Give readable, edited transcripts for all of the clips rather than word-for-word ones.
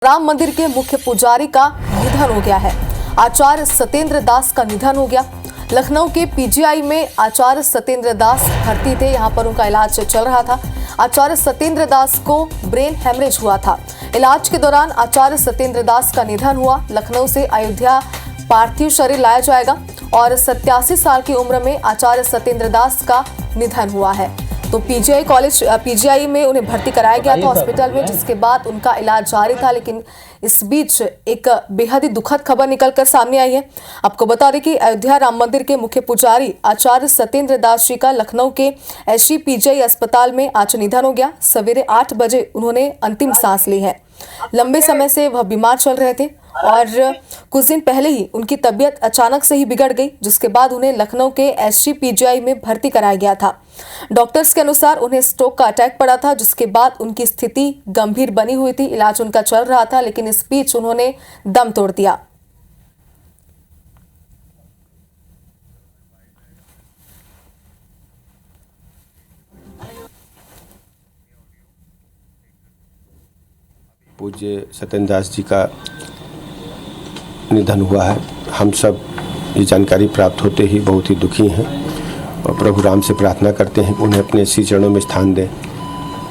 राम मंदिर के मुख्य पुजारी का निधन हो गया है। आचार्य सत्येंद्र दास का निधन हो गया। लखनऊ के पीजीआई में आचार्य सत्येंद्र दास भर्ती थे, यहां पर उनका इलाज चल रहा था। आचार्य सत्येंद्र दास को ब्रेन हेमरेज हुआ था। इलाज के दौरान आचार्य सत्येंद्र दास का निधन हुआ। लखनऊ से अयोध्या पार्थिव शरीर लाया जाएगा और 87 साल की उम्र में आचार्य सत्येंद्र दास का निधन हुआ है। तो पीजीआई में उन्हें भर्ती कराया गया था हॉस्पिटल में, जिसके बाद उनका इलाज जारी था। लेकिन इस बीच एक बेहद ही दुखद खबर निकलकर सामने आई है। आपको बता दें कि अयोध्या राम मंदिर के मुख्य पुजारी आचार्य सत्येंद्र दास जी का लखनऊ के एसजी पीजीआई अस्पताल में आज निधन हो गया। सवेरे 8 बजे उन्होंने अंतिम सांस ली है। लंबे समय से वह बीमार चल रहे थे और कुछ दिन पहले ही उनकी तबीयत अचानक से ही बिगड़ गई, जिसके बाद उन्हें लखनऊ के एसजी पीजीआई में भर्ती कराया गया था। डॉक्टर्स के अनुसार उन्हें स्ट्रोक का अटैक पड़ा था, जिसके बाद उनकी स्थिति गंभीर बनी हुई थी। इलाज उनका चल रहा था, लेकिन इस बीच उन्होंने दम तोड़ दिया। पूज्य सत्येंद्र दास जी का निधन हुआ है। हम सब ये जानकारी प्राप्त होते ही बहुत ही दुखी हैं और प्रभु राम से प्रार्थना करते हैं उन्हें अपने श्री चरणों में स्थान दें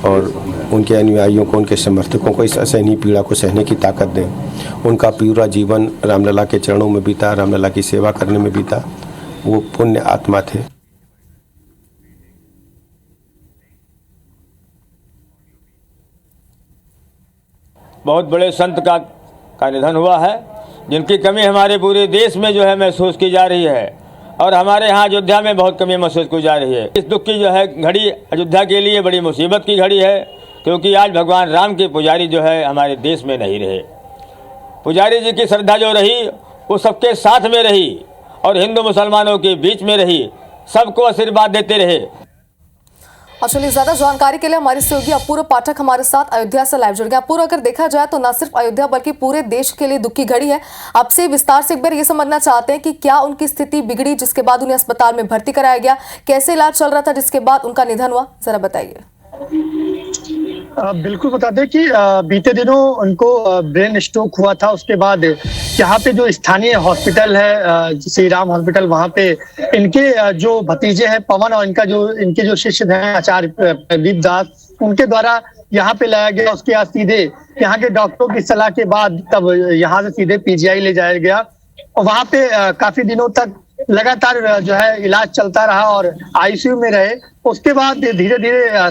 और उनके अनुयायियों को, उनके समर्थकों को इस असहनीय पीड़ा को सहने की ताकत दें। उनका पूरा जीवन रामलला के चरणों में बीता, रामलला की सेवा करने में बीता। वो पुण्य आत्मा थे। बहुत बड़े संत का निधन हुआ है, जिनकी कमी हमारे पूरे देश में जो है महसूस की जा रही है और हमारे यहाँ अयोध्या में बहुत कमी महसूस की जा रही है। इस दुख की जो है घड़ी अयोध्या के लिए बड़ी मुसीबत की घड़ी है, क्योंकि आज भगवान राम के पुजारी जो है हमारे देश में नहीं रहे। पुजारी जी की श्रद्धा जो रही वो सबके साथ में रही और हिंदू मुसलमानों के बीच में रही, सबको आशीर्वाद देते रहे। और चलिए, ज्यादा जानकारी के लिए हमारे सहयोगी अपूर्व पाठक हमारे साथ अयोध्या से लाइव जुड़ गए। अपूर्व, अगर देखा जाए तो न सिर्फ अयोध्या बल्कि पूरे देश के लिए दुख की घड़ी है। आपसे विस्तार से एक बार ये समझना चाहते हैं कि क्या उनकी स्थिति बिगड़ी जिसके बाद उन्हें अस्पताल में भर्ती कराया गया, कैसे इलाज चल रहा था जिसके बाद उनका निधन हुआ, जरा बताइए। बिल्कुल बता दें कि बीते दिनों उनको ब्रेन स्ट्रोक हुआ था। उसके बाद यहाँ पे जो स्थानीय हॉस्पिटल है श्री राम हॉस्पिटल, वहाँ पे इनके जो भतीजे हैं पवन और इनके जो शिष्य हैं आचार्य प्रदीप दास, उनके द्वारा यहाँ पे लाया गया। उसके बाद सीधे यहाँ के डॉक्टरों की सलाह के बाद तब यहाँ से सीधे पीजीआई ले जाया गया और वहाँ पे काफी दिनों तक लगातार जो है इलाज चलता रहा और आईसीयू में रहे। उसके बाद धीरे धीरे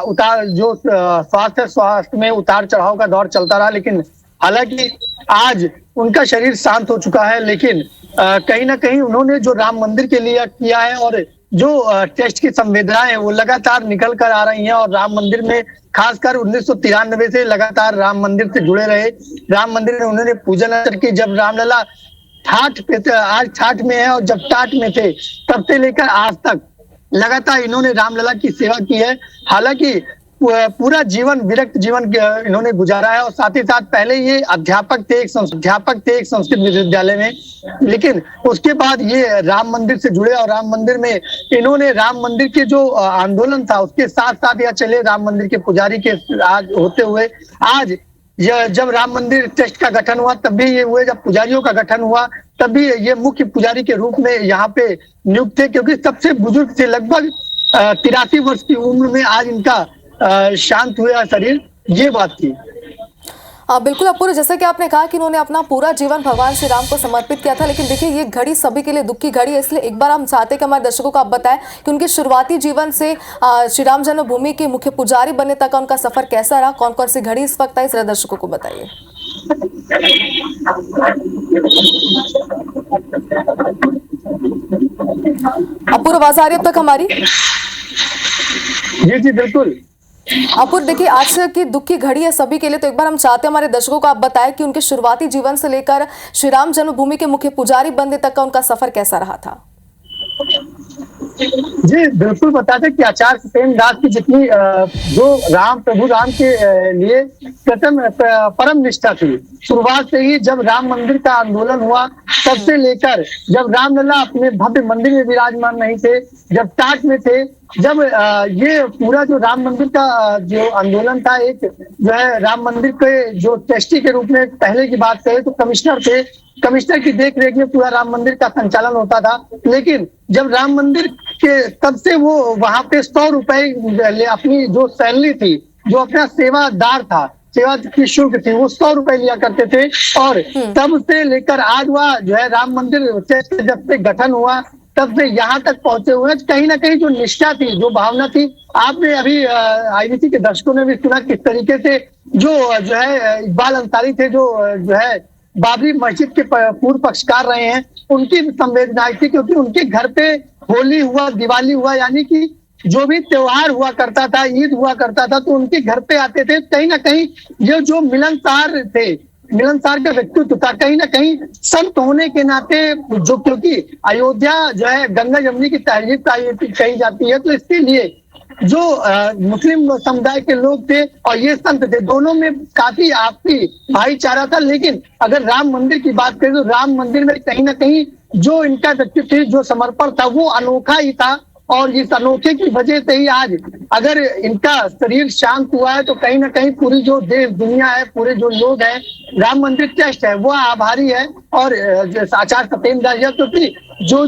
उतार जो स्वास्थ्य में उतार चढ़ाव का दौर चलता रहा, लेकिन हालांकि आज उनका शरीर शांत हो चुका है। लेकिन कहीं ना कहीं उन्होंने जो राम मंदिर के लिए किया है और जो टेस्ट की संवेदनाएं वो लगातार निकल कर आ रही हैं और राम मंदिर में खासकर 1993 से लगातार राम मंदिर से जुड़े रहे। राम मंदिर में उन्होंने पूजन अर्चन की। जब रामलला ठाठ पे थे, आज ठाठ में है और जब टाट में थे तब से लेकर आज तक लगातार इन्होंने रामलला की सेवा की है। हालांकि पूरा जीवन विरक्त जीवन इन्होंने गुजारा है और साथ ही साथ पहले ये अध्यापक थे एक संस्कृत विश्वविद्यालय में, लेकिन उसके बाद ये राम मंदिर से जुड़े और राम मंदिर में इन्होंने राम मंदिर के जो आंदोलन था उसके साथ साथ या चले राम मंदिर के पुजारी के आज होते हुए आज जब राम मंदिर ट्रस्ट का गठन हुआ तब भी ये हुए, जब पुजारियों का गठन हुआ तब भी ये मुख्य पुजारी के रूप में यहाँ पे नियुक्त थे, क्योंकि सबसे बुजुर्ग थे। लगभग 83 वर्ष की उम्र में आज इनका शांत हुआ शरीर, ये बात थी। बिल्कुल अपूर्व, जैसा कि आपने कहा कि इन्होंने अपना पूरा जीवन भगवान श्री राम को समर्पित किया था, लेकिन देखिए ये घड़ी सभी के लिए दुख की घड़ी है। इसलिए एक बार हम चाहते हैं कि हमारे दर्शकों को आप बताएं कि उनके शुरुआती जीवन से श्री राम जन्मभूमि के मुख्य पुजारी बनने तक का उनका सफर कैसा रहा, कौन कौन सी घड़ी इस वक्त आई, जरा दर्शकों को बताइए। अपूर्व, आवाज आ रही है अब तक हमारी? जी बिल्कुल। अपूर्व, देखिए आज की दुख की घड़ी है सभी के लिए, तो एक बार हम चाहते हैं हमारे दर्शकों को आप बताएं कि उनके शुरुआती जीवन से लेकर श्री राम जन्मभूमि के मुख्य पुजारी बनने तक का उनका सफर कैसा रहा था। जी बिल्कुल बताते कि आचार्य सत्येंद्र दास की जितनी जो प्रभु राम के लिए परम निष्ठा थी, शुरुआत से ही जब राम मंदिर का आंदोलन हुआ तब से लेकर जब रामलला अपने भव्य मंदिर में विराजमान नहीं थे, जब टाट में थे, जब ये पूरा जो राम मंदिर का जो आंदोलन था, एक जो है राम मंदिर के जो ट्रस्टी के रूप में पहले की बात करें तो कमिश्नर थे, कमिश्नर की देखरेख में पूरा राम मंदिर का संचालन होता था। लेकिन जब राम मंदिर के तब से वो वहां पे 100 रुपए अपनी जो सैलरी थी, जो अपना सेवादार था, सेवा की शुल्क थी, वो 100 रुपए लिया करते थे। और तब से लेकर आज हुआ जो है राम मंदिर जब से गठन हुआ तब से यहाँ तक पहुंचे हुए, कहीं ना कहीं जो निष्ठा थी, जो भावना थी, आपने अभी आईबीसी के दर्शकों ने भी सुना किस तरीके से जो है इकबाल अंसारी थे, जो है बाबरी मस्जिद के पूर्व पक्षकार रहे हैं, उनकी संवेदनाएं थी, क्योंकि उनके घर पे होली हुआ, दिवाली हुआ, यानी कि जो भी त्योहार हुआ करता था, ईद हुआ करता था, तो उनके घर पे आते थे। कहीं ना कहीं ये जो मिलनसार थे, मिलनसार का व्यक्तित्व था, कहीं ना कहीं संत होने के नाते, जो क्योंकि अयोध्या जो है गंगा जमुनी की तहजीब कही जाती है, तो इसके लिए जो मुस्लिम समुदाय के लोग थे और ये संत थे, दोनों में काफी आपसी भाईचारा था। लेकिन अगर राम मंदिर की बात करें तो राम मंदिर में कहीं ना कहीं जो इनका व्यक्तित्व, जो समर्पण था, वो अनोखा ही था। और इस अनोखे की वजह से ही आज अगर इनका शरीर शांत हुआ है, तो कहीं ना कहीं पूरी जो देश दुनिया है, पूरे जो लोग हैं, राम मंदिर ट्रस्ट है, वो आभारी है। और आचार्य सत्येंद्र दास, क्योंकि जो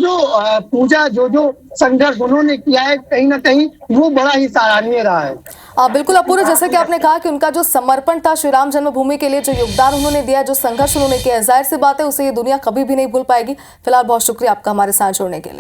पूजा, जो संघर्ष उन्होंने किया है, कहीं ना कहीं वो बड़ा ही सराहनीय रहा है। बिल्कुल अपूर्व, जैसे कि आपने कहा कि उनका जो समर्पण था श्री राम जन्मभूमि के लिए, जो योगदान उन्होंने दिया, जो संघर्ष उन्होंने किया, जाहिर सी बात है उसे ये दुनिया कभी भी नहीं भूल पाएगी। फिलहाल बहुत शुक्रिया आपका हमारे साथ जुड़ने के लिए।